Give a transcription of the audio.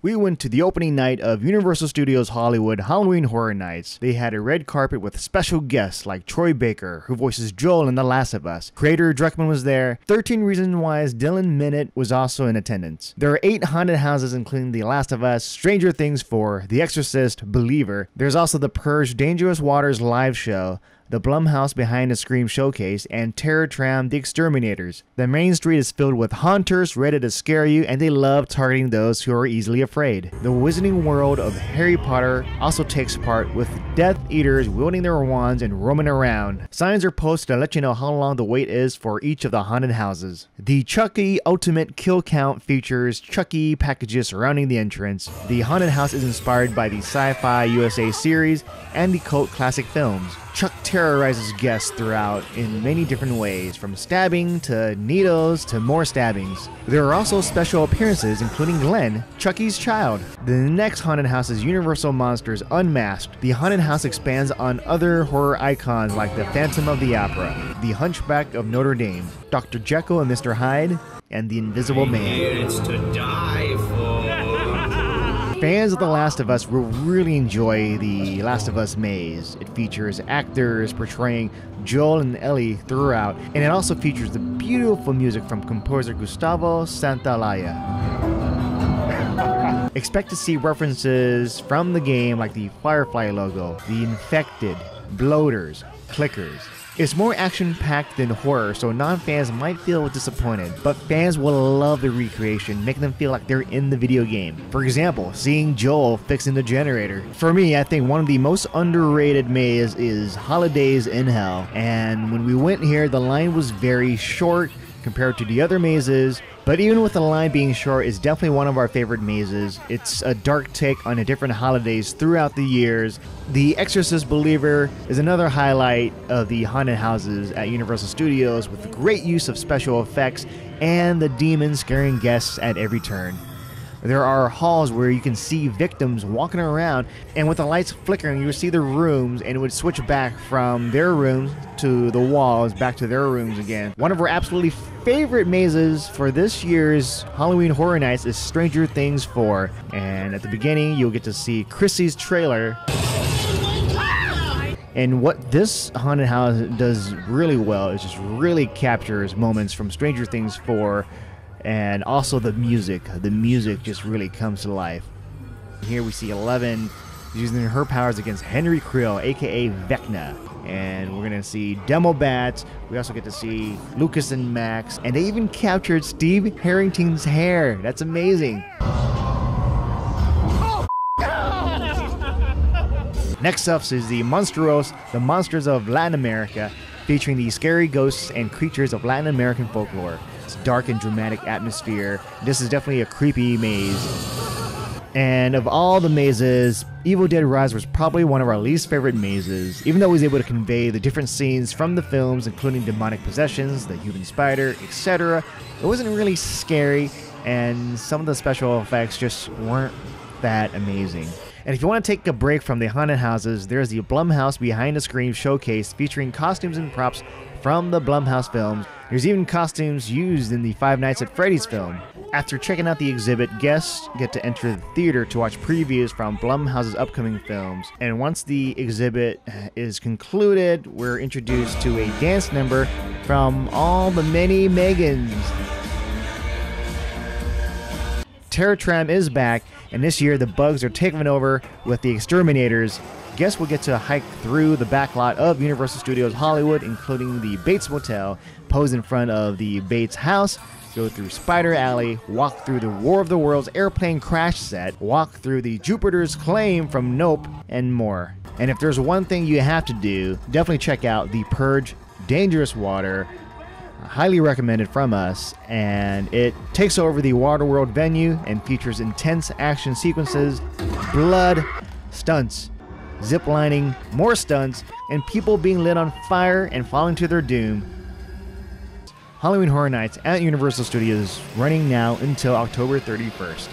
We went to the opening night of Universal Studios Hollywood Halloween Horror Nights. They had a red carpet with special guests like Troy Baker, who voices Joel in The Last of Us. Creator Druckmann was there. 13 Reasons Why's Dylan Minnette was also in attendance. There are 8 haunted houses including The Last of Us, Stranger Things 4, The Exorcist, Believer. There's also The Purge Dangerous Waters live show, the Blumhouse Behind the Scream Showcase, and Terror Tram The Exterminators. The main street is filled with haunters ready to scare you, and they love targeting those who are easily afraid. The Wizarding World of Harry Potter also takes part, with Death Eaters wielding their wands and roaming around. Signs are posted to let you know how long the wait is for each of the haunted houses. The Chucky Ultimate Kill Count features Chucky packages surrounding the entrance. The haunted house is inspired by the Sci-Fi USA series and the cult classic films. Chuck terrorizes guests throughout in many different ways, from stabbing to needles to more stabbings. There are also special appearances including Glenn, Chucky's child. The next haunted house is Universal Monsters Unmasked. The haunted house expands on other horror icons like the Phantom of the Opera, the Hunchback of Notre Dame, Dr. Jekyll and Mr. Hyde, and the Invisible Man. It's to die for. Fans of The Last of Us will really enjoy the Last of Us maze. It features actors portraying Joel and Ellie throughout, and it also features the beautiful music from composer Gustavo Santaolalla. Expect to see references from the game like the Firefly logo, the infected, bloaters, clickers. It's more action-packed than horror, so non-fans might feel disappointed, but fans will love the recreation, making them feel like they're in the video game. For example, seeing Joel fixing the generator. For me, I think one of the most underrated mazes is Holidays in Hell, and when we went here, the line was very short compared to the other mazes, but even with the line being short, it's definitely one of our favorite mazes. It's a dark take on the different holidays throughout the years. The Exorcist Believer is another highlight of the haunted houses at Universal Studios, with great use of special effects and the demon scaring guests at every turn. There are halls where you can see victims walking around, and with the lights flickering, you would see the rooms, and it would switch back from their rooms to the walls, back to their rooms again. One of our absolutely favorite mazes for this year's Halloween Horror Nights is Stranger Things 4. And at the beginning, you'll get to see Chrissy's trailer. And what this haunted house does really well is just really captures moments from Stranger Things 4. And also the music just really comes to life. Here we see Eleven using her powers against Henry Creel, aka Vecna. And we're gonna see Demo Bats. We also get to see Lucas and Max. And they even captured Steve Harrington's hair. That's amazing. Next up is the Monstruos, the Monsters of Latin America, featuring the scary ghosts and creatures of Latin American folklore. Dark and dramatic atmosphere. This is definitely a creepy maze. And of all the mazes, Evil Dead Rise was probably one of our least favorite mazes, even though it was able to convey the different scenes from the films, including demonic possessions, the human spider, etc. It wasn't really scary, and some of the special effects just weren't that amazing. And if you want to take a break from the haunted houses, there's the Blumhouse Behind the Scream Showcase featuring costumes and props from the Blumhouse films. There's even costumes used in the Five Nights at Freddy's film. After checking out the exhibit, guests get to enter the theater to watch previews from Blumhouse's upcoming films. And once the exhibit is concluded, we're introduced to a dance number from all the many Megans. Terror Tram is back, and this year the bugs are taking over with the Exterminators. Guests will get to hike through the backlot of Universal Studios Hollywood, including the Bates Motel, pose in front of the Bates house, go through Spider Alley, walk through the War of the Worlds airplane crash set, walk through the Jupiter's Claim from Nope, and more. And if there's one thing you have to do, definitely check out The Purge Dangerous Water. Highly recommended from us, and it takes over the Waterworld venue and features intense action sequences, blood, stunts, zip lining, more stunts, and people being lit on fire and falling to their doom. Halloween Horror Nights at Universal Studios running now until October 31st.